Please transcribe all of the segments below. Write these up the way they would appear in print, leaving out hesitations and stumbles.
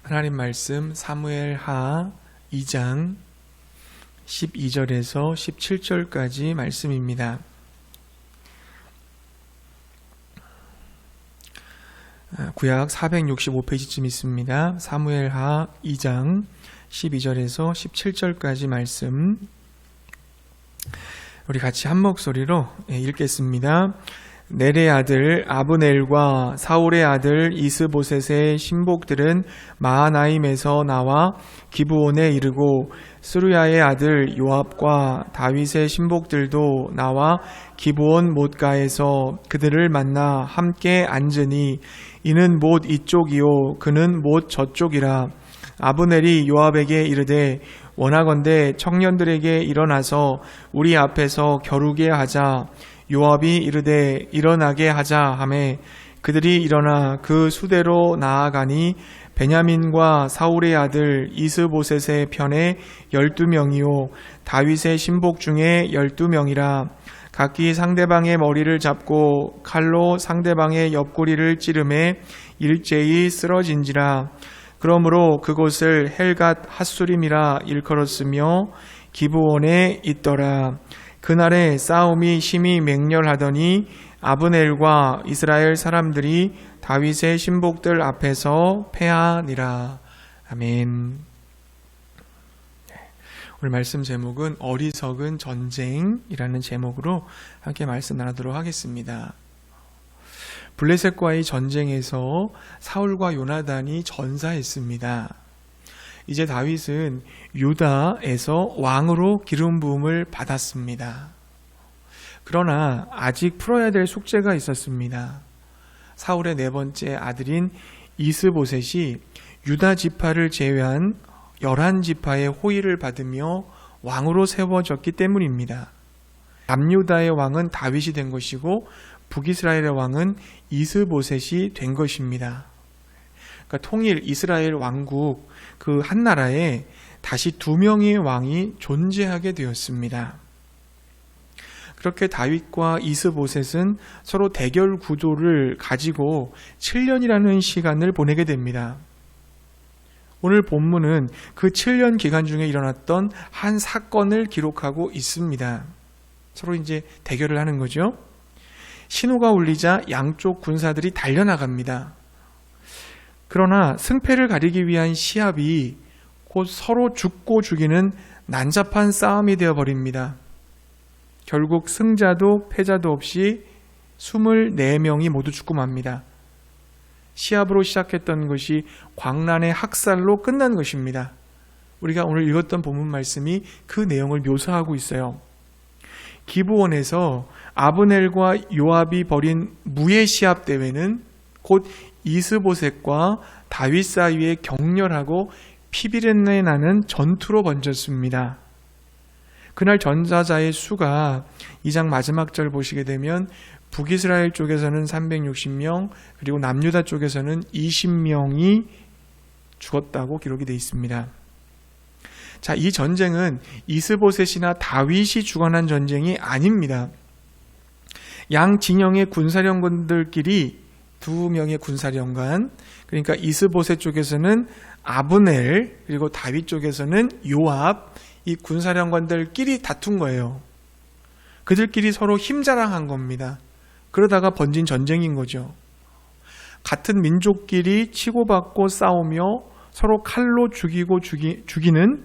하나님 말씀 사무엘하 2장 12절에서 17절까지 말씀입니다. 구약 465페이지쯤 있습니다. 사무엘하 2장 12절에서 17절까지 말씀 우리 같이 한 목소리로 읽겠습니다. 넬의 아들 아브넬과 사울의 아들 이스보셋의 신복들은 마하나임에서 나와 기브온에 이르고 스루야의 아들 요압과 다윗의 신복들도 나와 기브온 못가에서 그들을 만나 함께 앉으니 이는 못 이쪽이요 그는 못 저쪽이라. 아브넬이 요압에게 이르되 원하건대 청년들에게 일어나서 우리 앞에서 겨루게 하자. 요압이 이르되 일어나게 하자 하매 그들이 일어나 그 수대로 나아가니 베냐민과 사울의 아들 이스보셋의 편에 12명이요 다윗의 신복 중에 12명이라. 각기 상대방의 머리를 잡고 칼로 상대방의 옆구리를 찌르매 일제히 쓰러진지라. 그러므로 그곳을 헬갓 핫수림이라 일컬었으며 기브온에 있더라. 그날에 싸움이 심히 맹렬하더니 아브넬과 이스라엘 사람들이 다윗의 신복들 앞에서 패하니라. 아멘. 오늘 말씀 제목은 어리석은 전쟁이라는 제목으로 함께 말씀 나누도록 하겠습니다. 블레셋과의 전쟁에서 사울과 요나단이 전사했습니다. 이제 다윗은 유다에서 왕으로 기름 부음을 받았습니다. 그러나 아직 풀어야 될 숙제가 있었습니다. 사울의 네 번째 아들인 이스보셋이 유다 지파를 제외한 11지파의 호의를 받으며 왕으로 세워졌기 때문입니다. 남유다의 왕은 다윗이 된 것이고 북이스라엘의 왕은 이스보셋이 된 것입니다. 그러니까 통일 이스라엘 왕국 그 한 나라에 다시 2명의 왕이 존재하게 되었습니다. 그렇게 다윗과 이스보셋은 서로 대결 구도를 가지고 7년이라는 시간을 보내게 됩니다. 오늘 본문은 그 7년 기간 중에 일어났던 한 사건을 기록하고 있습니다. 서로 이제 대결을 하는 거죠. 신호가 울리자 양쪽 군사들이 달려나갑니다. 그러나 승패를 가리기 위한 시합이 곧 서로 죽고 죽이는 난잡한 싸움이 되어버립니다. 결국 승자도 패자도 없이 24명이 모두 죽고 맙니다. 시합으로 시작했던 것이 광란의 학살로 끝난 것입니다. 우리가 오늘 읽었던 본문 말씀이 그 내용을 묘사하고 있어요. 기브온에서 아브넬과 요압이 벌인 무예 시합 대회는 곧 이스보셋과 다윗 사이의 격렬하고 피비린내 나는 전투로 번졌습니다. 그날 전사자의 수가 2장 마지막 절 보시게 되면 북이스라엘 쪽에서는 360명 그리고 남유다 쪽에서는 20명이 죽었다고 기록이 되어 있습니다. 자, 이 전쟁은 이스보셋이나 다윗이 주관한 전쟁이 아닙니다. 양 진영의 군사령관들끼리 2명의 군사령관, 그러니까 이스보셋 쪽에서는 아브넬, 그리고 다윗 쪽에서는 요압, 이 군사령관들끼리 다툰 거예요. 그들끼리 서로 힘자랑한 겁니다. 그러다가 번진 전쟁인 거죠. 같은 민족끼리 치고받고 싸우며 서로 칼로 죽이고 죽이는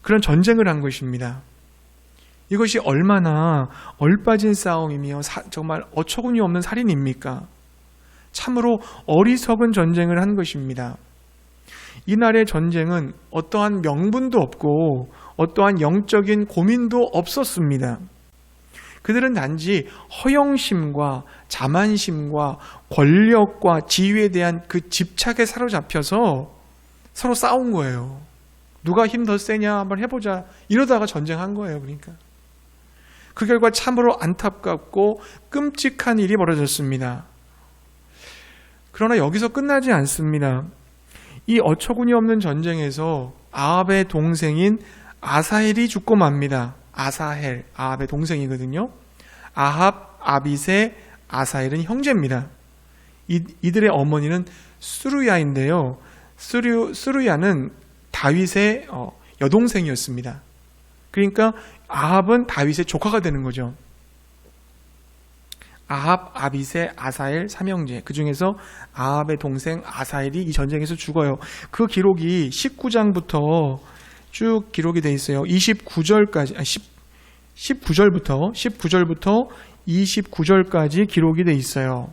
그런 전쟁을 한 것입니다. 이것이 얼마나 얼빠진 싸움이며 정말 어처구니 없는 살인입니까? 참으로 어리석은 전쟁을 한 것입니다. 이날의 전쟁은 어떠한 명분도 없고 어떠한 영적인 고민도 없었습니다. 그들은 단지 허영심과 자만심과 권력과 지위에 대한 그 집착에 사로잡혀서 서로 싸운 거예요. 누가 힘 더 세냐 한번 해보자 이러다가 전쟁한 거예요. 그러니까 그 결과 참으로 안타깝고 끔찍한 일이 벌어졌습니다. 그러나 여기서 끝나지 않습니다. 이 어처구니 없는 전쟁에서 아합의 동생인 아사헬이 죽고 맙니다. 아사헬, 아합의 동생이거든요. 아합, 아빗의 아사헬은 형제입니다. 이들의 어머니는 수르야인데요. 스루야는 다윗의 여동생이었습니다. 그러니까 아합은 다윗의 조카가 되는 거죠. 아합, 아비새, 아사엘 삼형제, 그 중에서 아합의 동생 아사엘이 이 전쟁에서 죽어요. 그 기록이 19장부터 쭉 기록이 돼 있어요. 19절부터 29절까지 기록이 돼 있어요.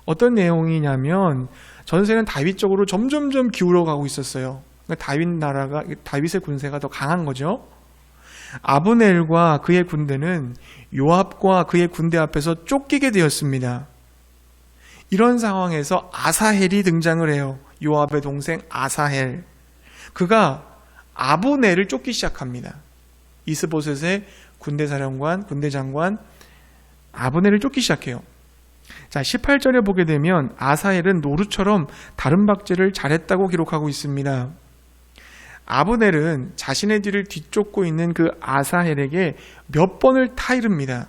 어떤 내용이냐면 전세는 다윗 쪽으로 점점점 기울어가고 있었어요. 그러니까 다윗의 군세가 더 강한 거죠. 아브넬과 그의 군대는 요압과 그의 군대 앞에서 쫓기게 되었습니다. 이런 상황에서 아사헬이 등장을 해요. 요압의 동생 아사헬. 그가 아브넬을 쫓기 시작합니다. 이스보셋의 군대사령관, 군대장관 아브넬을 쫓기 시작해요. 자, 18절에 보게 되면 아사헬은 노루처럼 다른 박제를 잘했다고 기록하고 있습니다. 아브넬은 자신의 뒤를 뒤쫓고 있는 그 아사헬에게 몇 번을 타이릅니다.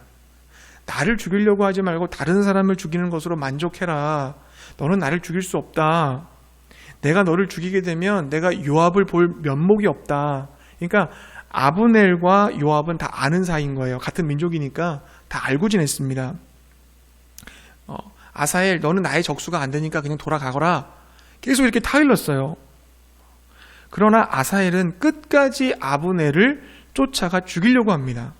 나를 죽이려고 하지 말고 다른 사람을 죽이는 것으로 만족해라. 너는 나를 죽일 수 없다. 내가 너를 죽이게 되면 내가 요압을 볼 면목이 없다. 그러니까 아브넬과 요압은 다 아는 사이인 거예요. 같은 민족이니까 다 알고 지냈습니다. 아사헬, 너는 나의 적수가 안 되니까 그냥 돌아가거라. 계속 이렇게 타일렀어요. 그러나 아사헬은 끝까지 아브넬을 쫓아가 죽이려고 합니다.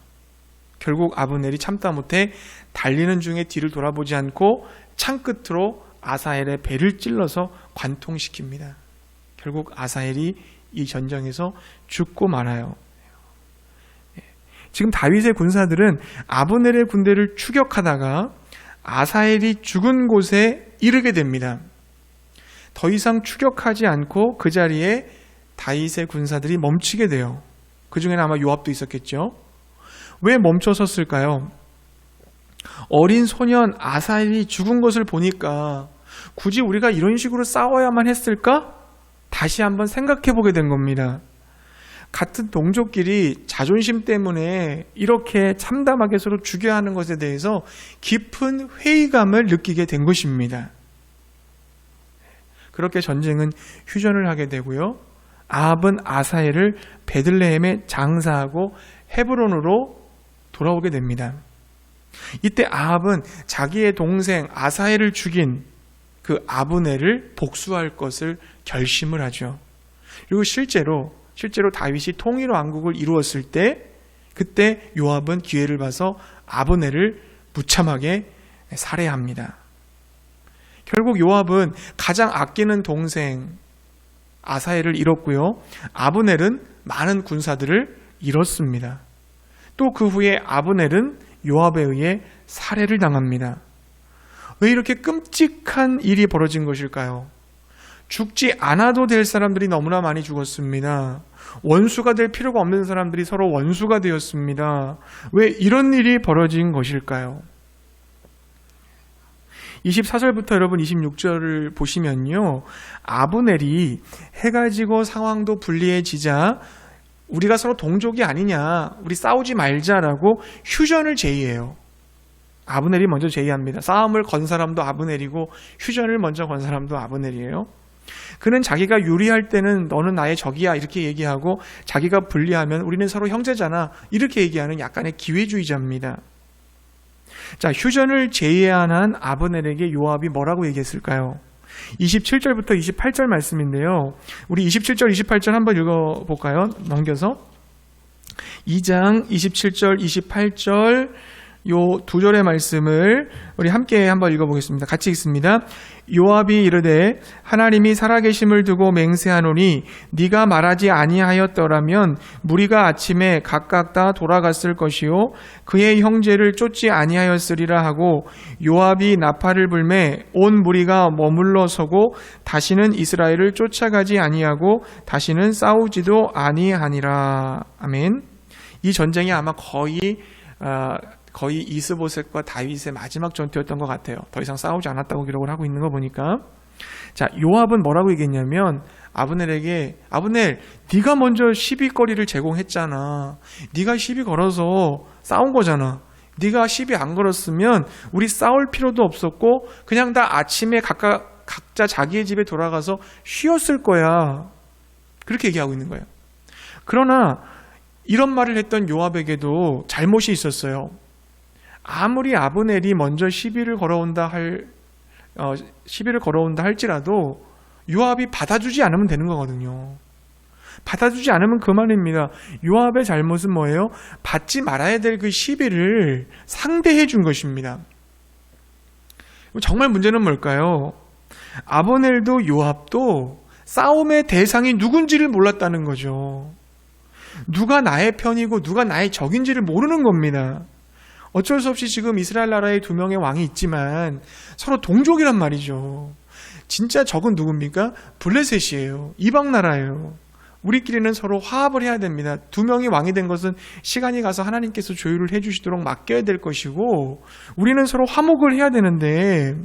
결국 아브넬이 참다 못해 달리는 중에 뒤를 돌아보지 않고 창 끝으로 아사헬의 배를 찔러서 관통시킵니다. 결국 아사헬이 이 전쟁에서 죽고 말아요. 지금 다윗의 군사들은 아브넬의 군대를 추격하다가 아사헬이 죽은 곳에 이르게 됩니다. 더 이상 추격하지 않고 그 자리에 다윗의 군사들이 멈추게 돼요. 그 중에는 아마 요압도 있었겠죠. 왜 멈춰섰을까요? 어린 소년 아사헬이 죽은 것을 보니까 굳이 우리가 이런 식으로 싸워야만 했을까? 다시 한번 생각해 보게 된 겁니다. 같은 동족끼리 자존심 때문에 이렇게 참담하게 서로 죽여야 하는 것에 대해서 깊은 회의감을 느끼게 된 것입니다. 그렇게 전쟁은 휴전을 하게 되고요. 아합은 아사헬을 베들레헴에 장사하고 헤브론으로 돌아오게 됩니다. 이때 아합은 자기의 동생 아사헬을 죽인 그 아브넬을 복수할 것을 결심을 하죠. 그리고 실제로 다윗이 통일 왕국을 이루었을 때 그때 요압은 기회를 봐서 아브넬을 무참하게 살해합니다. 결국 요압은 가장 아끼는 동생 아사헬을 잃었고요. 아브넬은 많은 군사들을 잃었습니다. 또 그 후에 아브넬은 요압에 의해 살해를 당합니다. 왜 이렇게 끔찍한 일이 벌어진 것일까요? 죽지 않아도 될 사람들이 너무나 많이 죽었습니다. 원수가 될 필요가 없는 사람들이 서로 원수가 되었습니다. 왜 이런 일이 벌어진 것일까요? 24절부터 여러분 26절을 보시면요. 아브넬이 해가 지고 상황도 불리해지자 우리가 서로 동족이 아니냐, 우리 싸우지 말자라고 휴전을 제의해요. 아브넬이 먼저 제의합니다. 싸움을 건 사람도 아브넬이고 휴전을 먼저 건 사람도 아브넬이에요. 그는 자기가 유리할 때는 너는 나의 적이야 이렇게 얘기하고 자기가 불리하면 우리는 서로 형제잖아 이렇게 얘기하는 약간의 기회주의자입니다. 자, 휴전을 제의한 아브넬에게 요압이 뭐라고 얘기했을까요? 27절부터 28절 말씀인데요. 우리 27절, 28절 한번 읽어볼까요? 넘겨서 2장 27절, 28절 요 두 절의 말씀을 우리 함께 한번 읽어보겠습니다. 같이 읽습니다. 요압이 이르되 하나님이 살아계심을 두고 맹세하노니 네가 말하지 아니하였더라면 무리가 아침에 각각 다 돌아갔을 것이요 그의 형제를 쫓지 아니하였으리라 하고 요압이 나팔을 불매 온 무리가 머물러 서고 다시는 이스라엘을 쫓아가지 아니하고 다시는 싸우지도 아니하니라. 아멘. 이 전쟁이 아마 거의 이스보셋과 다윗의 마지막 전투였던 것 같아요. 더 이상 싸우지 않았다고 기록을 하고 있는 거 보니까. 자, 요압은 뭐라고 얘기했냐면 아브넬에게 아브넬 네가 먼저 시비거리를 제공했잖아. 네가 시비 걸어서 싸운 거잖아. 네가 시비 안 걸었으면 우리 싸울 필요도 없었고 그냥 다 아침에 각각 각자 자기의 집에 돌아가서 쉬었을 거야. 그렇게 얘기하고 있는 거예요. 그러나 이런 말을 했던 요압에게도 잘못이 있었어요. 아무리 아브넬이 먼저 시비를 걸어온다 할지라도 요압이 받아주지 않으면 되는 거거든요. 받아주지 않으면 그만입니다. 요압의 잘못은 뭐예요? 받지 말아야 될 그 시비를 상대해 준 것입니다. 정말 문제는 뭘까요? 아브넬도 요압도 싸움의 대상이 누군지를 몰랐다는 거죠. 누가 나의 편이고 누가 나의 적인지를 모르는 겁니다. 어쩔 수 없이 지금 이스라엘 나라에 2명의 왕이 있지만 서로 동족이란 말이죠. 진짜 적은 누굽니까? 블레셋이에요. 이방 나라예요. 우리끼리는 서로 화합을 해야 됩니다. 2명이 왕이 된 것은 시간이 가서 하나님께서 조율을 해주시도록 맡겨야 될 것이고, 우리는 서로 화목을 해야 되는데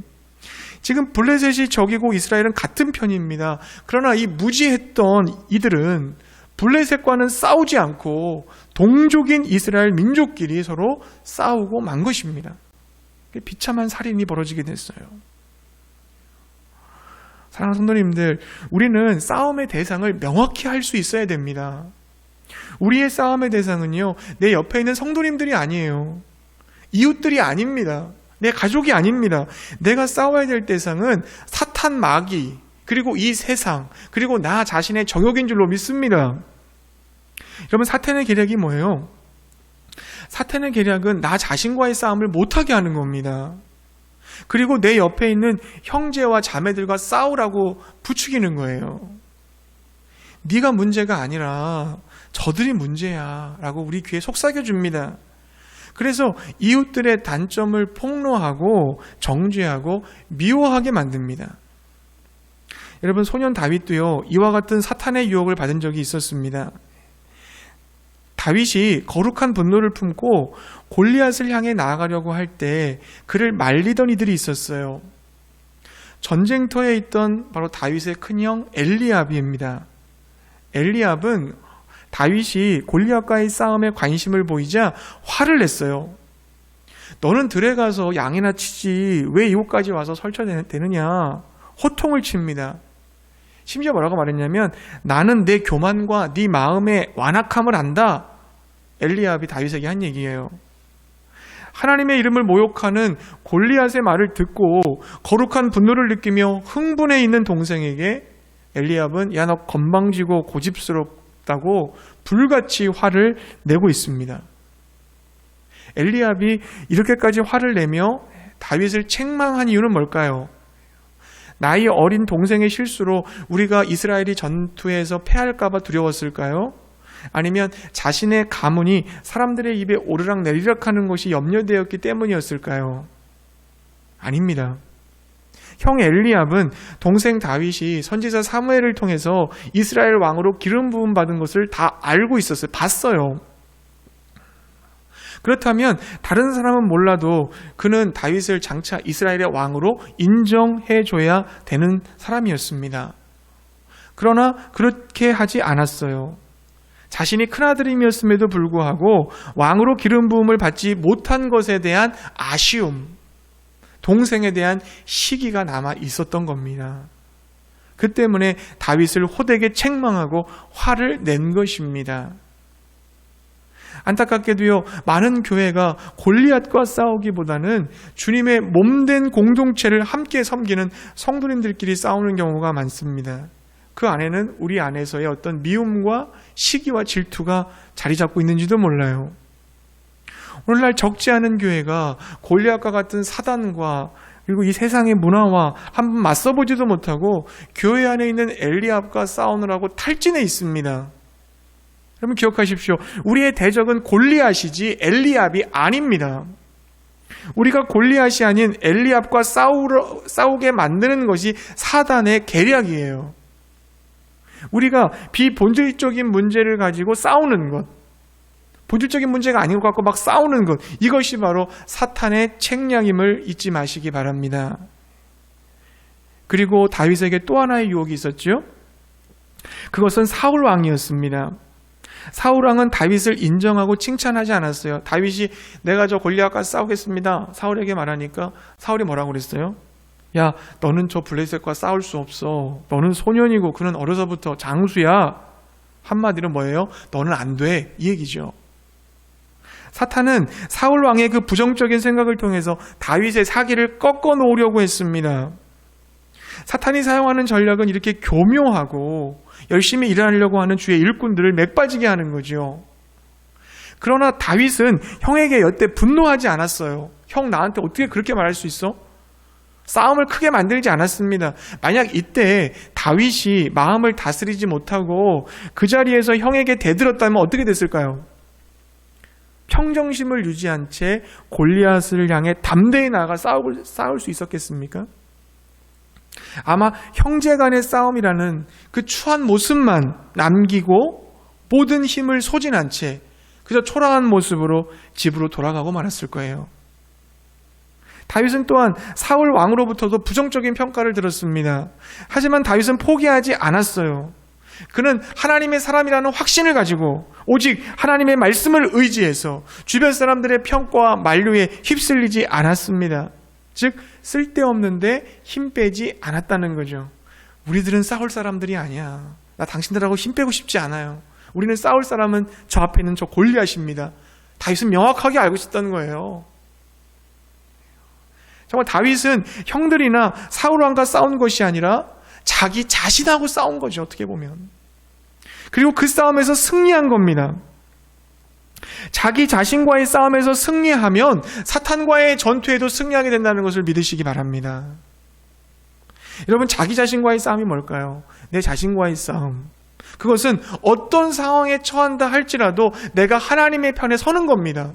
지금 블레셋이 적이고 이스라엘은 같은 편입니다. 그러나 이 무지했던 이들은 블레셋과는 싸우지 않고 동족인 이스라엘 민족끼리 서로 싸우고 만 것입니다. 비참한 살인이 벌어지게 됐어요. 사랑하는 성도님들, 우리는 싸움의 대상을 명확히 할 수 있어야 됩니다. 우리의 싸움의 대상은요, 내 옆에 있는 성도님들이 아니에요. 이웃들이 아닙니다. 내 가족이 아닙니다. 내가 싸워야 될 대상은 사탄 마귀, 그리고 이 세상, 그리고 나 자신의 정욕인 줄로 믿습니다. 여러분, 사탄의 계략이 뭐예요? 사탄의 계략은 나 자신과의 싸움을 못하게 하는 겁니다. 그리고 내 옆에 있는 형제와 자매들과 싸우라고 부추기는 거예요. 네가 문제가 아니라 저들이 문제야 라고 우리 귀에 속삭여줍니다. 그래서 이웃들의 단점을 폭로하고 정죄하고 미워하게 만듭니다. 여러분, 소년 다윗도요, 이와 같은 사탄의 유혹을 받은 적이 있었습니다. 다윗이 거룩한 분노를 품고 골리앗을 향해 나아가려고 할 때 그를 말리던 이들이 있었어요. 전쟁터에 있던 바로 다윗의 큰형 엘리압입니다. 엘리압은 다윗이 골리앗과의 싸움에 관심을 보이자 화를 냈어요. 너는 들에 가서 양이나 치지 왜 이곳까지 와서 설쳐대느냐, 호통을 칩니다. 심지어 뭐라고 말했냐면, 나는 내 교만과 네 마음의 완악함을 안다. 엘리압이 다윗에게 한 얘기예요. 하나님의 이름을 모욕하는 골리앗의 말을 듣고 거룩한 분노를 느끼며 흥분해 있는 동생에게 엘리압은 야, 너 건방지고 고집스럽다고 불같이 화를 내고 있습니다. 엘리압이 이렇게까지 화를 내며 다윗을 책망한 이유는 뭘까요? 나이 어린 동생의 실수로 우리가 이스라엘이 전투에서 패할까 봐 두려웠을까요? 아니면 자신의 가문이 사람들의 입에 오르락 내리락 하는 것이 염려되었기 때문이었을까요? 아닙니다. 형 엘리압은 동생 다윗이 선지자 사무엘을 통해서 이스라엘 왕으로 기름 부음 받은 것을 다 알고 있었어요. 봤어요. 그렇다면 다른 사람은 몰라도 그는 다윗을 장차 이스라엘의 왕으로 인정해줘야 되는 사람이었습니다. 그러나 그렇게 하지 않았어요. 자신이 큰아들임이었음에도 불구하고 왕으로 기름 부음을 받지 못한 것에 대한 아쉬움, 동생에 대한 시기가 남아 있었던 겁니다. 그 때문에 다윗을 호되게 책망하고 화를 낸 것입니다. 안타깝게도요, 많은 교회가 골리앗과 싸우기보다는 주님의 몸된 공동체를 함께 섬기는 성도님들끼리 싸우는 경우가 많습니다. 그 안에는 우리 안에서의 어떤 미움과 시기와 질투가 자리 잡고 있는지도 몰라요. 오늘날 적지 않은 교회가 골리앗과 같은 사단과 그리고 이 세상의 문화와 한번 맞서보지도 못하고 교회 안에 있는 엘리압과 싸우느라고 탈진해 있습니다. 여러분 기억하십시오. 우리의 대적은 골리앗이지 엘리압이 아닙니다. 우리가 골리앗이 아닌 엘리압과 싸우게 만드는 것이 사단의 계략이에요. 우리가 비본질적인 문제를 가지고 싸우는 것, 본질적인 문제가 아닌 것 같고 막 싸우는 것, 이것이 바로 사탄의 책략임을 잊지 마시기 바랍니다. 그리고 다윗에게 또 하나의 유혹이 있었죠. 그것은 사울 왕이었습니다. 사울 왕은 다윗을 인정하고 칭찬하지 않았어요. 다윗이 내가 저 골리앗과 싸우겠습니다, 사울에게 말하니까 사울이 뭐라고 그랬어요? 야, 너는 저 블레셋과 싸울 수 없어. 너는 소년이고 그는 어려서부터 장수야. 한마디로 뭐예요? 너는 안 돼. 이 얘기죠. 사탄은 사울 왕의 그 부정적인 생각을 통해서 다윗의 사기를 꺾어 놓으려고 했습니다. 사탄이 사용하는 전략은 이렇게 교묘하고 열심히 일하려고 하는 주의 일꾼들을 맥빠지게 하는 거죠. 그러나 다윗은 형에게 여태 분노하지 않았어요. 형 나한테 어떻게 그렇게 말할 수 있어? 싸움을 크게 만들지 않았습니다. 만약 이때 다윗이 마음을 다스리지 못하고 그 자리에서 형에게 대들었다면 어떻게 됐을까요? 평정심을 유지한 채 골리앗을 향해 담대히 나아가 싸울 수 있었겠습니까? 아마 형제 간의 싸움이라는 그 추한 모습만 남기고 모든 힘을 소진한 채 그저 초라한 모습으로 집으로 돌아가고 말았을 거예요. 다윗은 또한 사울 왕으로부터도 부정적인 평가를 들었습니다. 하지만 다윗은 포기하지 않았어요. 그는 하나님의 사람이라는 확신을 가지고 오직 하나님의 말씀을 의지해서 주변 사람들의 평가와 만류에 휩쓸리지 않았습니다. 즉 쓸데없는데 힘 빼지 않았다는 거죠. 우리들은 싸울 사람들이 아니야. 나 당신들하고 힘 빼고 싶지 않아요. 우리는 싸울 사람은 저 앞에 있는 저 골리앗입니다. 다윗은 명확하게 알고 있었던 거예요. 정말 다윗은 형들이나 사울 왕과 싸운 것이 아니라 자기 자신하고 싸운 거죠. 어떻게 보면. 그리고 그 싸움에서 승리한 겁니다. 자기 자신과의 싸움에서 승리하면 사탄과의 전투에도 승리하게 된다는 것을 믿으시기 바랍니다. 여러분, 자기 자신과의 싸움이 뭘까요? 내 자신과의 싸움. 그것은 어떤 상황에 처한다 할지라도 내가 하나님의 편에 서는 겁니다.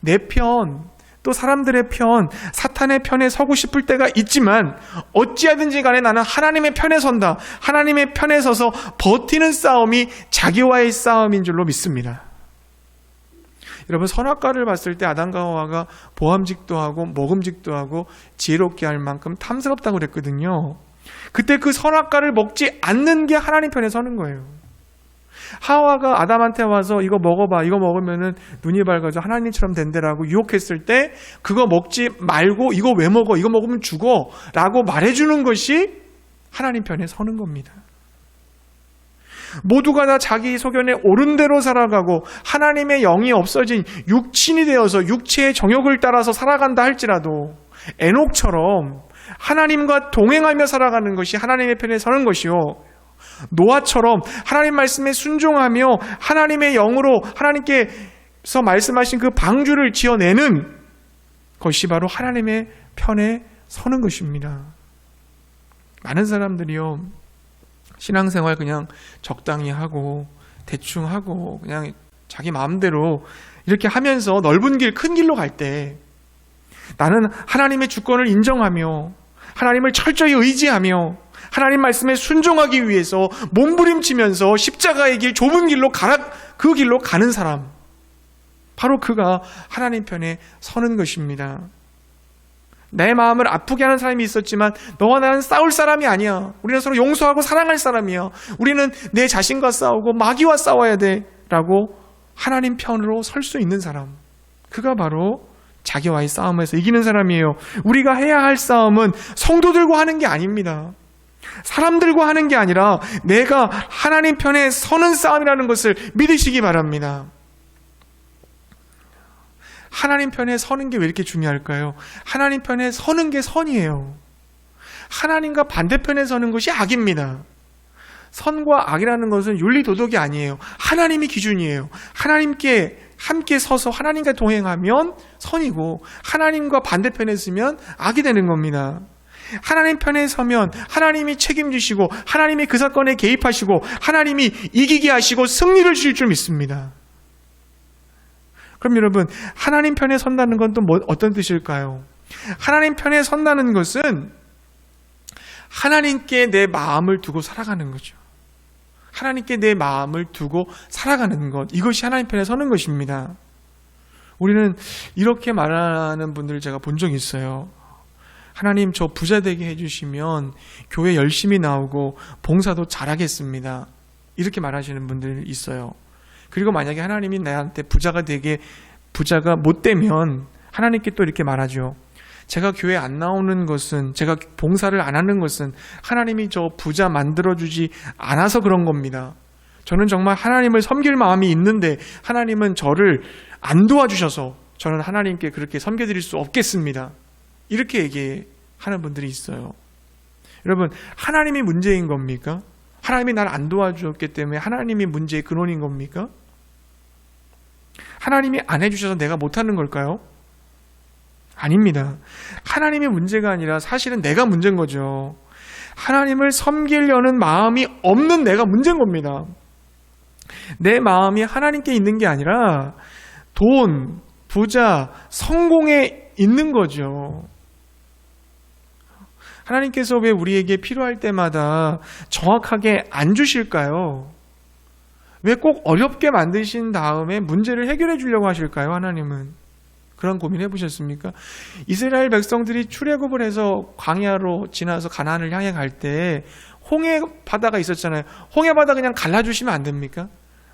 내 편, 또 사람들의 편, 사탄의 편에 서고 싶을 때가 있지만 어찌하든지 간에 나는 하나님의 편에 선다. 하나님의 편에 서서 버티는 싸움이 자기와의 싸움인 줄로 믿습니다. 여러분, 선악과를 봤을 때 아담과 하와가 보암직도 하고 먹음직도 하고 지혜롭게 할 만큼 탐스럽다고 그랬거든요. 그때 그 선악과를 먹지 않는 게 하나님 편에 서는 거예요. 하와가 아담한테 와서 이거 먹어봐, 이거 먹으면은 눈이 밝아져 하나님처럼 된대라고 유혹했을 때 그거 먹지 말고 이거 왜 먹어, 이거 먹으면 죽어 라고 말해주는 것이 하나님 편에 서는 겁니다. 모두가 다 자기 소견에 옳은 대로 살아가고 하나님의 영이 없어진 육신이 되어서 육체의 정욕을 따라서 살아간다 할지라도 에녹처럼 하나님과 동행하며 살아가는 것이 하나님의 편에 서는 것이요, 노아처럼 하나님 말씀에 순종하며 하나님의 영으로 하나님께서 말씀하신 그 방주를 지어내는 것이 바로 하나님의 편에 서는 것입니다. 많은 사람들이요, 신앙생활 그냥 적당히 하고 대충 하고 그냥 자기 마음대로 이렇게 하면서 넓은 길, 큰 길로 갈 때 나는 하나님의 주권을 인정하며 하나님을 철저히 의지하며 하나님 말씀에 순종하기 위해서 몸부림치면서 십자가의 길, 좁은 길로 그 길로 가는 사람, 바로 그가 하나님 편에 서는 것입니다. 내 마음을 아프게 하는 사람이 있었지만 너와 나는 싸울 사람이 아니야. 우리는 서로 용서하고 사랑할 사람이야. 우리는 내 자신과 싸우고 마귀와 싸워야 돼 라고 하나님 편으로 설 수 있는 사람, 그가 바로 자기와의 싸움에서 이기는 사람이에요. 우리가 해야 할 싸움은 성도들과 하는 게 아닙니다. 사람들과 하는 게 아니라 내가 하나님 편에 서는 싸움이라는 것을 믿으시기 바랍니다. 하나님 편에 서는 게 왜 이렇게 중요할까요? 하나님 편에 서는 게 선이에요. 하나님과 반대편에 서는 것이 악입니다. 선과 악이라는 것은 윤리 도덕이 아니에요. 하나님이 기준이에요. 하나님께 함께 서서 하나님과 동행하면 선이고 하나님과 반대편에 서면 악이 되는 겁니다. 하나님 편에 서면 하나님이 책임지시고 하나님이 그 사건에 개입하시고 하나님이 이기게 하시고 승리를 주실 줄 믿습니다. 그럼 여러분, 하나님 편에 선다는 건 또 어떤 뜻일까요? 하나님 편에 선다는 것은 하나님께 내 마음을 두고 살아가는 거죠. 하나님께 내 마음을 두고 살아가는 것, 이것이 하나님 편에 서는 것입니다. 우리는 이렇게 말하는 분들을 제가 본 적이 있어요. 하나님, 저 부자 되게 해주시면 교회 열심히 나오고 봉사도 잘하겠습니다. 이렇게 말하시는 분들이 있어요. 그리고 만약에 하나님이 나한테 부자가 못 되면 하나님께 또 이렇게 말하죠. 제가 교회 안 나오는 것은, 제가 봉사를 안 하는 것은 하나님이 저 부자 만들어주지 않아서 그런 겁니다. 저는 정말 하나님을 섬길 마음이 있는데 하나님은 저를 안 도와주셔서 저는 하나님께 그렇게 섬겨드릴 수 없겠습니다. 이렇게 얘기하는 분들이 있어요. 여러분, 하나님이 문제인 겁니까? 하나님이 날 안 도와주었기 때문에 하나님이 문제의 근원인 겁니까? 하나님이 안 해주셔서 내가 못하는 걸까요? 아닙니다. 하나님이 문제가 아니라 사실은 내가 문제인 거죠. 하나님을 섬기려는 마음이 없는 내가 문제인 겁니다. 내 마음이 하나님께 있는 게 아니라 돈, 부자, 성공에 있는 거죠. 하나님께서 왜 우리에게 필요할 때마다 정확하게 안 주실까요? 왜 꼭 어렵게 만드신 다음에 문제를 해결해 주려고 하실까요? 하나님은. 그런 고민 해보셨습니까? 이스라엘 백성들이 출애굽을 해서 광야로 지나서 가나안을 향해 갈 때 홍해 바다가 있었잖아요. 홍해 바다 그냥 갈라주시면 안 됩니까?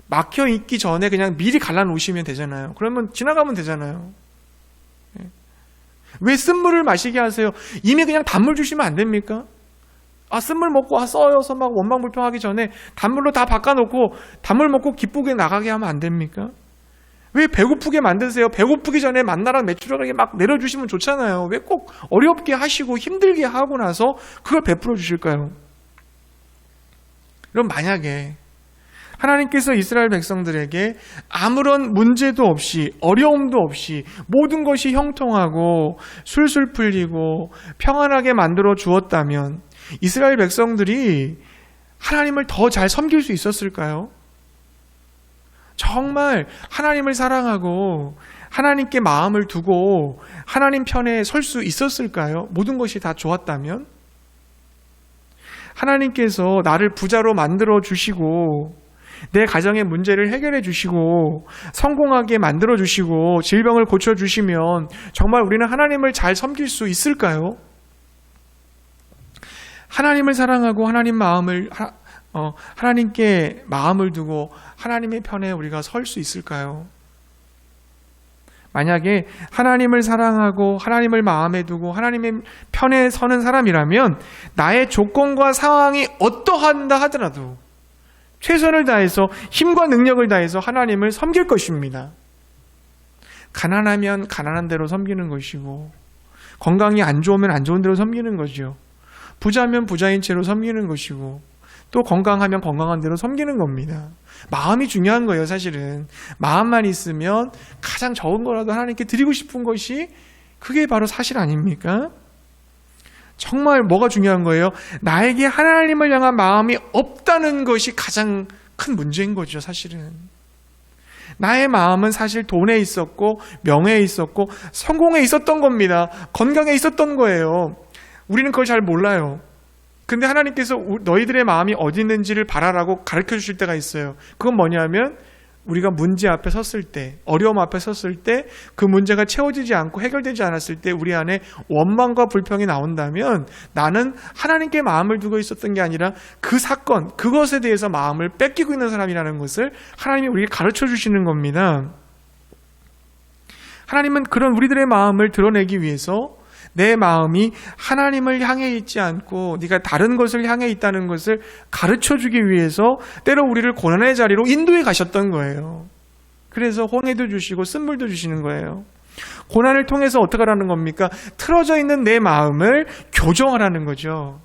막혀 있기 전에 그냥 미리 갈라놓으시면 되잖아요. 그러면 지나가면 되잖아요. 왜 쓴물을 마시게 하세요? 이미 그냥 단물 주시면 안 됩니까? 쓴물 먹고 써여서 막 원망불평하기 전에 단물로 다 바꿔놓고 단물 먹고 기쁘게 나가게 하면 안 됩니까? 왜 배고프게 만드세요? 배고프기 전에 만나랑 메추라기 막 내려주시면 좋잖아요. 왜 꼭 어렵게 하시고 힘들게 하고 나서 그걸 베풀어 주실까요? 그럼 만약에 하나님께서 이스라엘 백성들에게 아무런 문제도 없이 어려움도 없이 모든 것이 형통하고 술술 풀리고 평안하게 만들어 주었다면 이스라엘 백성들이 하나님을 더 잘 섬길 수 있었을까요? 정말 하나님을 사랑하고 하나님께 마음을 두고 하나님 편에 설 수 있었을까요? 모든 것이 다 좋았다면? 하나님께서 나를 부자로 만들어 주시고 내 가정의 문제를 해결해 주시고 성공하게 만들어 주시고 질병을 고쳐 주시면 정말 우리는 하나님을 잘 섬길 수 있을까요? 하나님을 사랑하고 하나님께 마음을 두고 하나님의 편에 우리가 설 수 있을까요? 만약에 하나님을 사랑하고 하나님을 마음에 두고 하나님의 편에 서는 사람이라면 나의 조건과 상황이 어떠한다 하더라도 최선을 다해서 힘과 능력을 다해서 하나님을 섬길 것입니다. 가난하면 가난한 대로 섬기는 것이고 건강이 안 좋으면 안 좋은 대로 섬기는 거죠. 부자면 부자인 채로 섬기는 것이고 또 건강하면 건강한 대로 섬기는 겁니다. 마음이 중요한 거예요. 사실은 마음만 있으면 가장 적은 거라도 하나님께 드리고 싶은 것이 그게 바로 사실 아닙니까? 정말 뭐가 중요한 거예요? 나에게 하나님을 향한 마음이 없다는 것이 가장 큰 문제인 거죠. 사실은 나의 마음은 사실 돈에 있었고 명예에 있었고 성공에 있었던 겁니다. 건강에 있었던 거예요. 우리는 그걸 잘 몰라요. 근데 하나님께서 너희들의 마음이 어디 있는지를 바라라고 가르쳐 주실 때가 있어요. 그건 뭐냐면 우리가 문제 앞에 섰을 때, 어려움 앞에 섰을 때 그 문제가 채워지지 않고 해결되지 않았을 때 우리 안에 원망과 불평이 나온다면 나는 하나님께 마음을 두고 있었던 게 아니라 그 사건, 그것에 대해서 마음을 뺏기고 있는 사람이라는 것을 하나님이 우리에게 가르쳐 주시는 겁니다. 하나님은 그런 우리들의 마음을 드러내기 위해서 내 마음이 하나님을 향해 있지 않고 네가 다른 것을 향해 있다는 것을 가르쳐주기 위해서 때로 우리를 고난의 자리로 인도해 가셨던 거예요. 그래서 홍해도 주시고 쓴물도 주시는 거예요. 고난을 통해서 어떻게 하라는 겁니까? 틀어져 있는 내 마음을 교정하라는 거죠.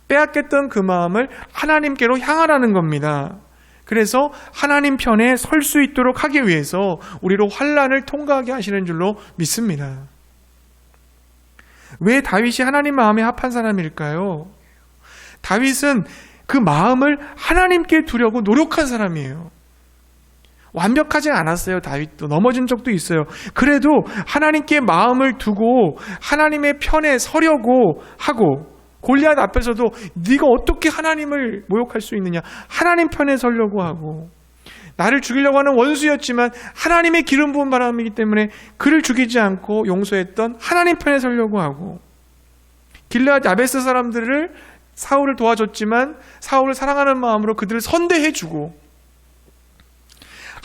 빼앗겼던 그 마음을 하나님께로 향하라는 겁니다. 그래서 하나님 편에 설 수 있도록 하기 위해서 우리로 환난을 통과하게 하시는 줄로 믿습니다. 왜 다윗이 하나님 마음에 합한 사람일까요? 다윗은 그 마음을 하나님께 두려고 노력한 사람이에요. 완벽하지 않았어요. 다윗도 넘어진 적도 있어요. 그래도 하나님께 마음을 두고 하나님의 편에 서려고 하고 골리앗 앞에서도 네가 어떻게 하나님을 모욕할 수 있느냐, 하나님 편에 서려고 하고 나를 죽이려고 하는 원수였지만 하나님의 기름 부은 바람이기 때문에 그를 죽이지 않고 용서했던 하나님 편에 서려고 하고 길르앗 야베스 사람들을 사울을 도와줬지만 사울을 사랑하는 마음으로 그들을 선대해주고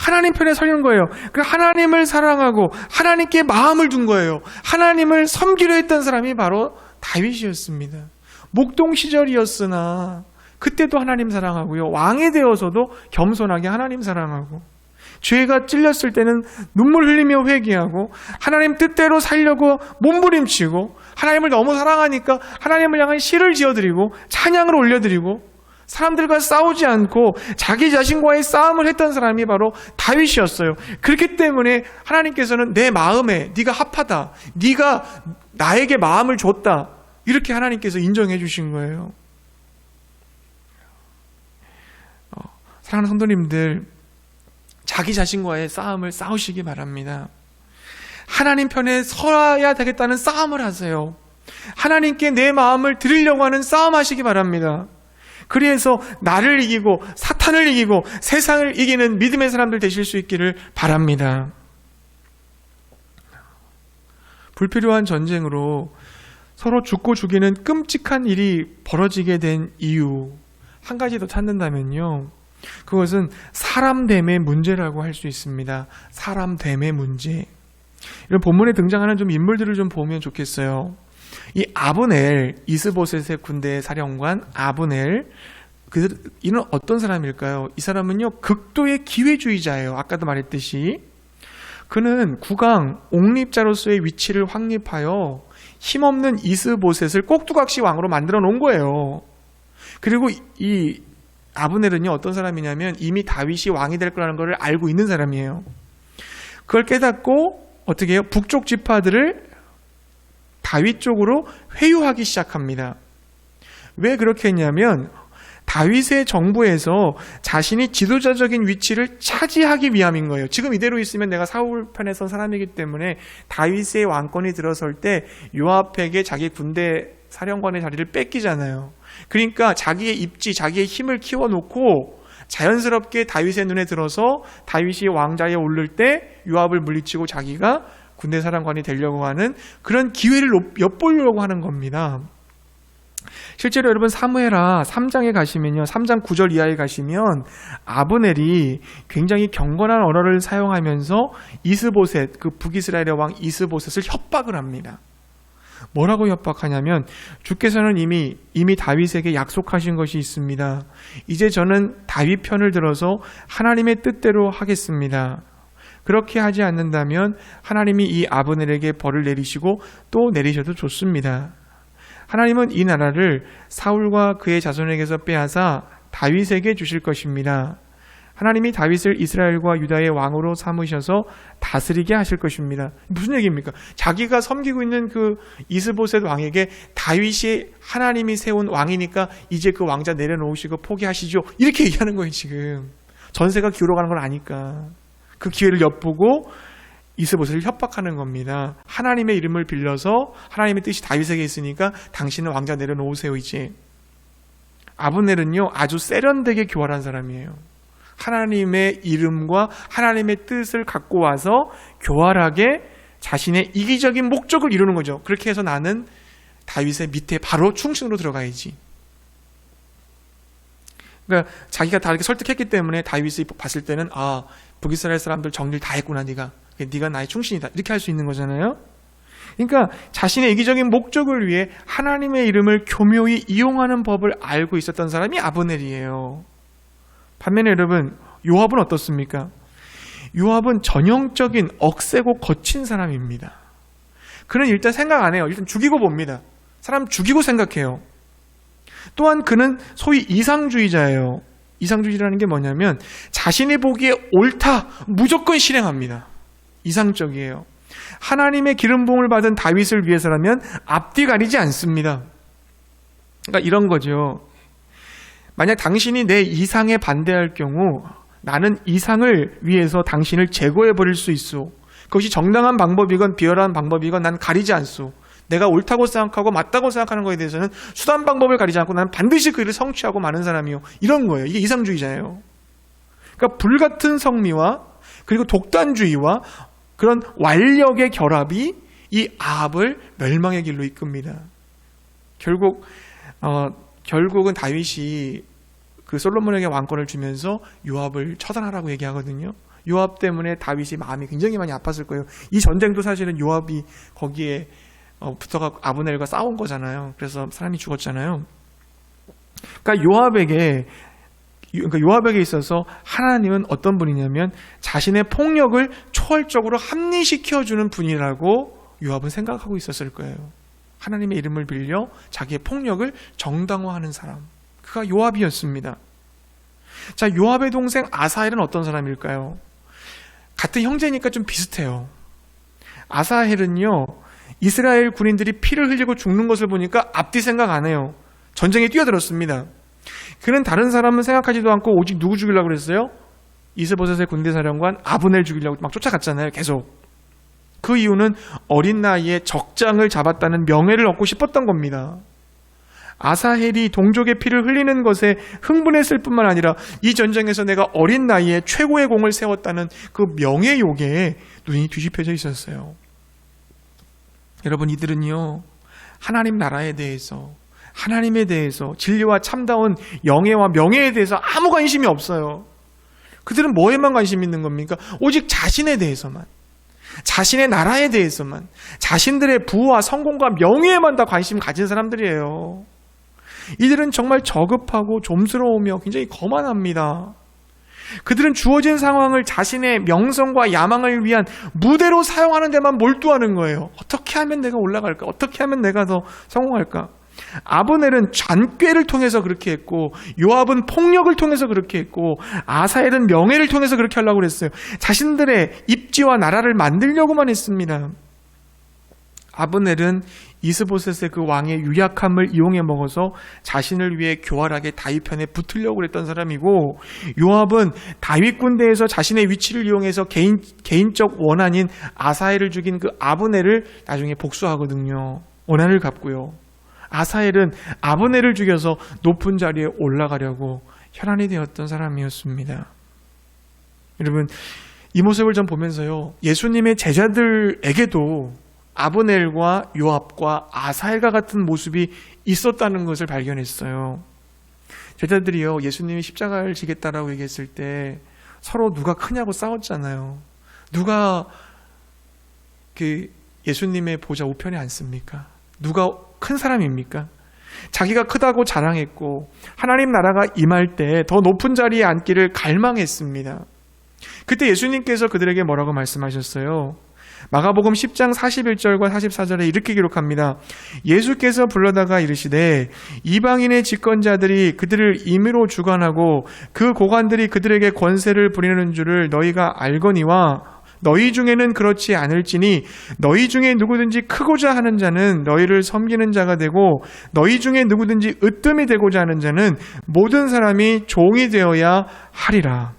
하나님 편에 서는 거예요. 그 하나님을 사랑하고 하나님께 마음을 둔 거예요. 하나님을 섬기려 했던 사람이 바로 다윗이었습니다. 목동 시절이었으나 그때도 하나님 사랑하고요. 왕이 되어서도 겸손하게 하나님 사랑하고, 죄가 찔렸을 때는 눈물 흘리며 회개하고 하나님 뜻대로 살려고 몸부림치고, 하나님을 너무 사랑하니까 하나님을 향한 시를 지어드리고 찬양을 올려드리고, 사람들과 싸우지 않고 자기 자신과의 싸움을 했던 사람이 바로 다윗이었어요. 그렇기 때문에 하나님께서는 내 마음에 네가 합하다, 네가 나에게 마음을 줬다, 이렇게 하나님께서 인정해 주신 거예요. 사랑하는 성도님들, 자기 자신과의 싸움을 싸우시기 바랍니다. 하나님 편에 서야 되겠다는 싸움을 하세요. 하나님께 내 마음을 드리려고 하는 싸움 하시기 바랍니다. 그래서 나를 이기고 사탄을 이기고 세상을 이기는 믿음의 사람들 되실 수 있기를 바랍니다. 불필요한 전쟁으로 서로 죽고 죽이는 끔찍한 일이 벌어지게 된 이유 한 가지 더 찾는다면요, 그것은 사람됨의 문제라고 할 수 있습니다. 사람됨의 문제. 이런 본문에 등장하는 좀 인물들을 좀 보면 좋겠어요. 이 아브넬, 이스보셋의 군대의 사령관 아브넬, 이는 어떤 사람일까요? 이 사람은요, 극도의 기회주의자예요. 아까도 말했듯이 그는 국왕 옹립자로서의 위치를 확립하여 힘없는 이스보셋을 꼭두각시 왕으로 만들어 놓은 거예요. 그리고 이 아브넬은요, 어떤 사람이냐면 이미 다윗이 왕이 될 거라는 걸 알고 있는 사람이에요. 그걸 깨닫고 어떻게 해요? 북쪽 지파들을 다윗 쪽으로 회유하기 시작합니다. 왜 그렇게 했냐면 다윗의 정부에서 자신이 지도자적인 위치를 차지하기 위함인 거예요. 지금 이대로 있으면 내가 사울 편에 선 사람이기 때문에 다윗의 왕권이 들어설 때 요압에게 자기 군대 사령관의 자리를 뺏기잖아요. 그러니까 자기의 입지, 자기의 힘을 키워놓고 자연스럽게 다윗의 눈에 들어서 다윗이 왕자에 오를 때 요압을 물리치고 자기가 군대 사령관이 되려고 하는 그런 기회를 엿보려고 하는 겁니다. 실제로 여러분 사무엘하 3장에 가시면요, 3장 9절 이하에 가시면 아브넬이 굉장히 경건한 언어를 사용하면서 이스보셋, 그 북이스라엘의 왕 이스보셋을 협박을 합니다. 뭐라고 협박하냐면, 주께서는 이미 다윗에게 약속하신 것이 있습니다. 이제 저는 다윗 편을 들어서 하나님의 뜻대로 하겠습니다. 그렇게 하지 않는다면 하나님이 이 아브넬에게 벌을 내리시고 또 내리셔도 좋습니다. 하나님은 이 나라를 사울과 그의 자손에게서 빼앗아 다윗에게 주실 것입니다. 하나님이 다윗을 이스라엘과 유다의 왕으로 삼으셔서 다스리게 하실 것입니다. 무슨 얘기입니까? 자기가 섬기고 있는 그 이스보셋 왕에게 다윗이 하나님이 세운 왕이니까 이제 그 왕자 내려놓으시고 포기하시죠, 이렇게 얘기하는 거예요. 지금 전세가 기울어가는 걸 아니까 그 기회를 엿보고 이스보셋을 협박하는 겁니다. 하나님의 이름을 빌려서 하나님의 뜻이 다윗에게 있으니까 당신은 왕자 내려놓으세요. 이제 아브넬은요, 아주 세련되게 교활한 사람이에요. 하나님의 이름과 하나님의 뜻을 갖고 와서 교활하게 자신의 이기적인 목적을 이루는 거죠. 그렇게 해서 나는 다윗의 밑에 바로 충신으로 들어가야지. 그러니까 자기가 다 이렇게 설득했기 때문에 다윗이 봤을 때는 북이스라엘 사람들 정리를 다 했구나, 네가 나의 충신이다, 이렇게 할 수 있는 거잖아요. 그러니까 자신의 이기적인 목적을 위해 하나님의 이름을 교묘히 이용하는 법을 알고 있었던 사람이 아브넬이에요. 반면에 여러분, 요압은 어떻습니까? 요압은 전형적인 억세고 거친 사람입니다. 그는 일단 생각 안 해요. 일단 죽이고 봅니다. 사람 죽이고 생각해요. 또한 그는 소위 이상주의자예요. 이상주의라는 게 뭐냐면 자신이 보기에 옳다, 무조건 실행합니다. 이상적이에요. 하나님의 기름 부음을 받은 다윗을 위해서라면 앞뒤 가리지 않습니다. 그러니까 이런 거죠. 만약 당신이 내 이상에 반대할 경우 나는 이상을 위해서 당신을 제거해버릴 수 있소. 그것이 정당한 방법이건 비열한 방법이건 난 가리지 않소. 내가 옳다고 생각하고 맞다고 생각하는 것에 대해서는 수단 방법을 가리지 않고 나는 반드시 그 일을 성취하고 마는 사람이요. 이런 거예요. 이게 이상주의자예요. 그러니까 불같은 성미와 그리고 독단주의와 그런 완력의 결합이 이 아합을 멸망의 길로 이끕니다. 결국은 다윗이 그 솔로몬에게 왕권을 주면서 요압을 처단하라고 얘기하거든요. 요압 때문에 다윗이 마음이 굉장히 많이 아팠을 거예요. 이 전쟁도 사실은 요압이 거기에 붙어가 아브넬과 싸운 거잖아요. 그래서 사람이 죽었잖아요. 그러니까 요압에게 있어서 하나님은 어떤 분이냐면 자신의 폭력을 초월적으로 합리시켜주는 분이라고 요압은 생각하고 있었을 거예요. 하나님의 이름을 빌려 자기의 폭력을 정당화하는 사람, 그가 요압이었습니다. 자, 요압의 동생 아사헬은 어떤 사람일까요? 같은 형제니까 좀 비슷해요. 아사헬은요, 이스라엘 군인들이 피를 흘리고 죽는 것을 보니까 앞뒤 생각 안 해요. 전쟁에 뛰어들었습니다. 그는 다른 사람은 생각하지도 않고 오직 누구 죽이려고 그랬어요? 이스보셋의 군대사령관 아브넬 죽이려고 막 쫓아갔잖아요. 계속. 그 이유는 어린 나이에 적장을 잡았다는 명예를 얻고 싶었던 겁니다. 아사헬이 동족의 피를 흘리는 것에 흥분했을 뿐만 아니라 이 전쟁에서 내가 어린 나이에 최고의 공을 세웠다는 그 명예욕에 눈이 뒤집혀져 있었어요. 여러분, 이들은요, 하나님 나라에 대해서, 하나님에 대해서, 진리와 참다운 영예와 명예에 대해서 아무 관심이 없어요. 그들은 뭐에만 관심 있는 겁니까? 오직 자신에 대해서만, 자신의 나라에 대해서만, 자신들의 부와 성공과 명예에만 다 관심 가진 사람들이에요. 이들은 정말 저급하고 좀스러우며 굉장히 거만합니다. 그들은 주어진 상황을 자신의 명성과 야망을 위한 무대로 사용하는 데만 몰두하는 거예요. 어떻게 하면 내가 올라갈까? 어떻게 하면 내가 더 성공할까? 아브넬은 잔꾀를 통해서 그렇게 했고, 요압은 폭력을 통해서 그렇게 했고, 아사헬은 명예를 통해서 그렇게 하려고 그랬어요. 자신들의 입지와 나라를 만들려고만 했습니다. 아브넬은 이스보셋의 그 왕의 유약함을 이용해 먹어서 자신을 위해 교활하게 다윗 편에 붙으려고 했던 사람이고, 요압은 다윗 군대에서 자신의 위치를 이용해서 개인적 원한인 아사헬을 죽인 그 아브넬을 나중에 복수하거든요. 원한을 갚고요. 아사헬은 아브넬을 죽여서 높은 자리에 올라가려고 혈안이 되었던 사람이었습니다. 여러분, 이 모습을 좀 보면서요, 예수님의 제자들에게도 아브넬과 요압과 아사헬과 같은 모습이 있었다는 것을 발견했어요. 제자들이요, 예수님이 십자가를 지겠다라고 얘기했을 때 서로 누가 크냐고 싸웠잖아요. 누가 그 예수님의 보좌 우편에 앉습니까? 누가 큰 사람입니까? 자기가 크다고 자랑했고 하나님 나라가 임할 때 더 높은 자리에 앉기를 갈망했습니다. 그때 예수님께서 그들에게 뭐라고 말씀하셨어요? 마가복음 10장 41절과 44절에 이렇게 기록합니다. 예수께서 불러다가 이르시되 이방인의 집권자들이 그들을 임의로 주관하고 그 고관들이 그들에게 권세를 부리는 줄을 너희가 알거니와 너희 중에는 그렇지 않을지니 너희 중에 누구든지 크고자 하는 자는 너희를 섬기는 자가 되고 너희 중에 누구든지 으뜸이 되고자 하는 자는 모든 사람이 종이 되어야 하리라.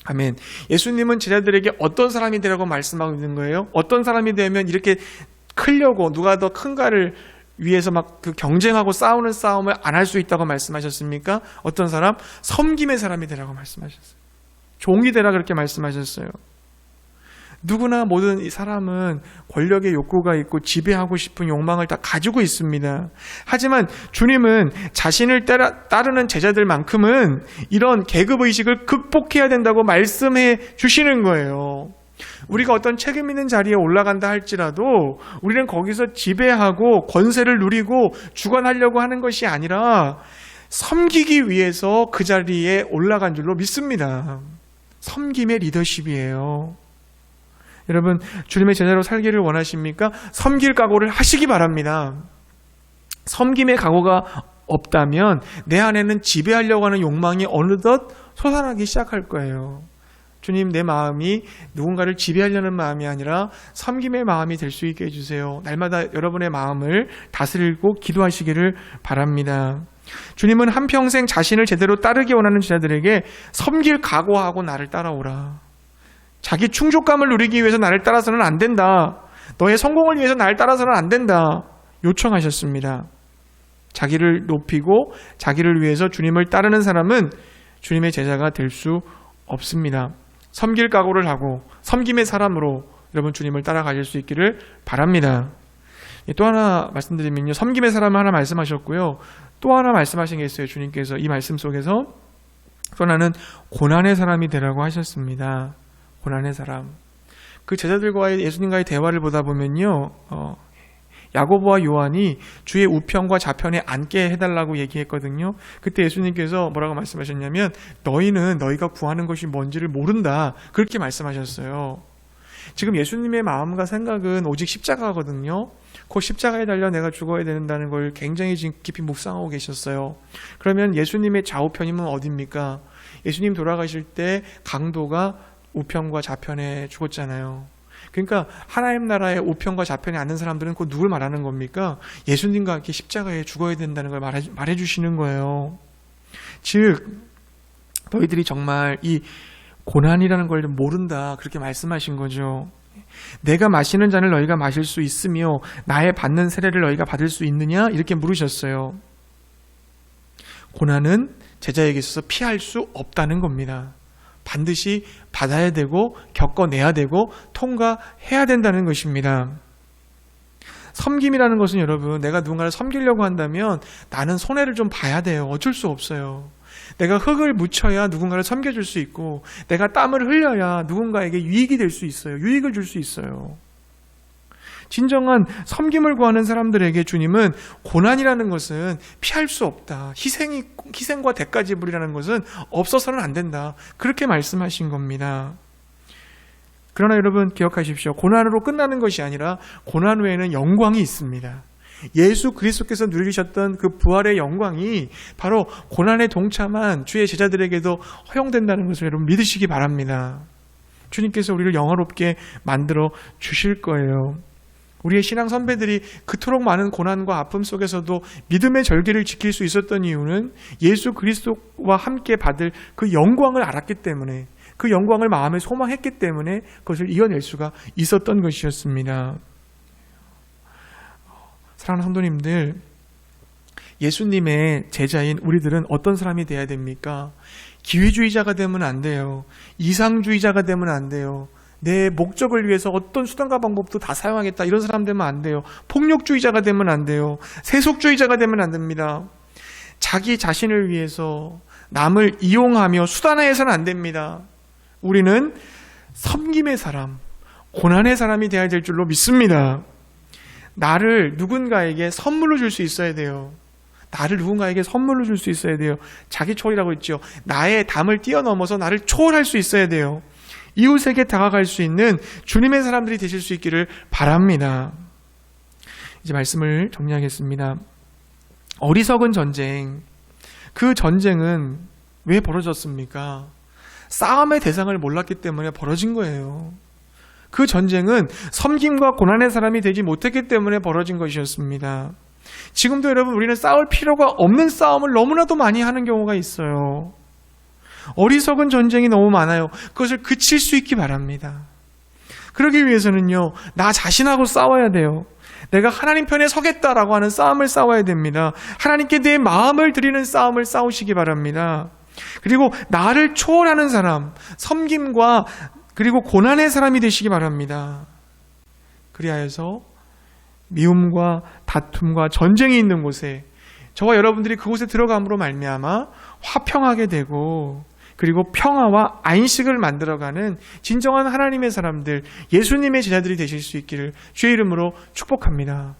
아멘. 예수님은 제자들에게 어떤 사람이 되라고 말씀하고 있는 거예요? 어떤 사람이 되면 이렇게 크려고 누가 더 큰가를 위해서 막 그 경쟁하고 싸우는 싸움을 안 할 수 있다고 말씀하셨습니까? 어떤 사람? 섬김의 사람이 되라고 말씀하셨어요. 종이 되라 그렇게 말씀하셨어요. 누구나 모든 이 사람은 권력의 욕구가 있고 지배하고 싶은 욕망을 다 가지고 있습니다. 하지만 주님은 자신을 따르는 제자들만큼은 이런 계급의식을 극복해야 된다고 말씀해 주시는 거예요. 우리가 어떤 책임 있는 자리에 올라간다 할지라도 우리는 거기서 지배하고 권세를 누리고 주관하려고 하는 것이 아니라 섬기기 위해서 그 자리에 올라간 줄로 믿습니다. 섬김의 리더십이에요. 여러분, 주님의 제자로 살기를 원하십니까? 섬길 각오를 하시기 바랍니다. 섬김의 각오가 없다면 내 안에는 지배하려고 하는 욕망이 어느덧 솟아나기 시작할 거예요. 주님, 내 마음이 누군가를 지배하려는 마음이 아니라 섬김의 마음이 될 수 있게 해주세요. 날마다 여러분의 마음을 다스리고 기도하시기를 바랍니다. 주님은 한평생 자신을 제대로 따르기 원하는 제자들에게 섬길 각오하고 나를 따라오라. 자기 충족감을 누리기 위해서 나를 따라서는 안 된다. 너의 성공을 위해서 나를 따라서는 안 된다. 요청하셨습니다. 자기를 높이고 자기를 위해서 주님을 따르는 사람은 주님의 제자가 될 수 없습니다. 섬길 각오를 하고 섬김의 사람으로 여러분 주님을 따라가실 수 있기를 바랍니다. 또 하나 말씀드리면요. 섬김의 사람 하나 말씀하셨고요. 또 하나 말씀하신 게 있어요. 주님께서 이 말씀 속에서 또 하나는 고난의 사람이 되라고 하셨습니다. 고난의 사람. 그 제자들과의 예수님과의 대화를 보다 보면요, 야고보와 요한이 주의 우편과 좌편에 앉게 해달라고 얘기했거든요. 그때 예수님께서 뭐라고 말씀하셨냐면 너희는 너희가 구하는 것이 뭔지를 모른다, 그렇게 말씀하셨어요. 지금 예수님의 마음과 생각은 오직 십자가거든요. 그 십자가에 달려 내가 죽어야 된다는 걸 굉장히 깊이 묵상하고 계셨어요. 그러면 예수님의 좌우편이면 어디입니까? 예수님 돌아가실 때 강도가 우편과 좌편에 죽었잖아요. 그러니까 하나님 나라의 우편과 좌편에 앉는 사람들은 그 누굴 말하는 겁니까? 예수님과 함께 십자가에 죽어야 된다는 걸 말해주시는 거예요. 즉 너희들이 정말 이 고난이라는 걸 모른다, 그렇게 말씀하신 거죠. 내가 마시는 잔을 너희가 마실 수 있으며 나의 받는 세례를 너희가 받을 수 있느냐, 이렇게 물으셨어요. 고난은 제자에게 있어서 피할 수 없다는 겁니다. 반드시 받아야 되고 겪어내야 되고 통과해야 된다는 것입니다. 섬김이라는 것은 여러분, 내가 누군가를 섬기려고 한다면 나는 손해를 좀 봐야 돼요. 어쩔 수 없어요. 내가 흙을 묻혀야 누군가를 섬겨줄 수 있고 내가 땀을 흘려야 누군가에게 유익이 될 수 있어요. 유익을 줄 수 있어요. 진정한 섬김을 구하는 사람들에게 주님은 고난이라는 것은 피할 수 없다. 희생과 대가 지불이라는 것은 없어서는 안 된다. 그렇게 말씀하신 겁니다. 그러나 여러분 기억하십시오. 고난으로 끝나는 것이 아니라 고난 후에는 영광이 있습니다. 예수 그리스도께서 누리셨던 그 부활의 영광이 바로 고난에 동참한 주의 제자들에게도 허용된다는 것을 여러분 믿으시기 바랍니다. 주님께서 우리를 영화롭게 만들어 주실 거예요. 우리의 신앙 선배들이 그토록 많은 고난과 아픔 속에서도 믿음의 절개를 지킬 수 있었던 이유는 예수 그리스도와 함께 받을 그 영광을 알았기 때문에, 그 영광을 마음에 소망했기 때문에 그것을 이겨낼 수가 있었던 것이었습니다. 사랑하는 성도님들, 예수님의 제자인 우리들은 어떤 사람이 돼야 됩니까? 기회주의자가 되면 안 돼요. 이상주의자가 되면 안 돼요. 내 목적을 위해서 어떤 수단과 방법도 다 사용하겠다, 이런 사람 되면 안 돼요. 폭력주의자가 되면 안 돼요. 세속주의자가 되면 안 됩니다. 자기 자신을 위해서 남을 이용하며 수단화해서는 안 됩니다. 우리는 섬김의 사람, 고난의 사람이 되어야 될 줄로 믿습니다. 나를 누군가에게 선물로 줄 수 있어야 돼요. 나를 누군가에게 선물로 줄 수 있어야 돼요. 자기 초월이라고 했죠. 나의 담을 뛰어넘어서 나를 초월할 수 있어야 돼요. 이웃에게 다가갈 수 있는 주님의 사람들이 되실 수 있기를 바랍니다. 이제 말씀을 정리하겠습니다. 어리석은 전쟁, 그 전쟁은 왜 벌어졌습니까? 싸움의 대상을 몰랐기 때문에 벌어진 거예요. 그 전쟁은 섬김과 고난의 사람이 되지 못했기 때문에 벌어진 것이었습니다. 지금도 여러분, 우리는 싸울 필요가 없는 싸움을 너무나도 많이 하는 경우가 있어요. 어리석은 전쟁이 너무 많아요. 그것을 그칠 수 있기 바랍니다. 그러기 위해서는요, 나 자신하고 싸워야 돼요. 내가 하나님 편에 서겠다라고 하는 싸움을 싸워야 됩니다. 하나님께 내 마음을 드리는 싸움을 싸우시기 바랍니다. 그리고 나를 초월하는 사람, 섬김과 그리고 고난의 사람이 되시기 바랍니다. 그리하여서 미움과 다툼과 전쟁이 있는 곳에, 저와 여러분들이 그곳에 들어감으로 말미암아 화평하게 되고, 그리고 평화와 안식을 만들어가는 진정한 하나님의 사람들, 예수님의 제자들이 되실 수 있기를 주의 이름으로 축복합니다.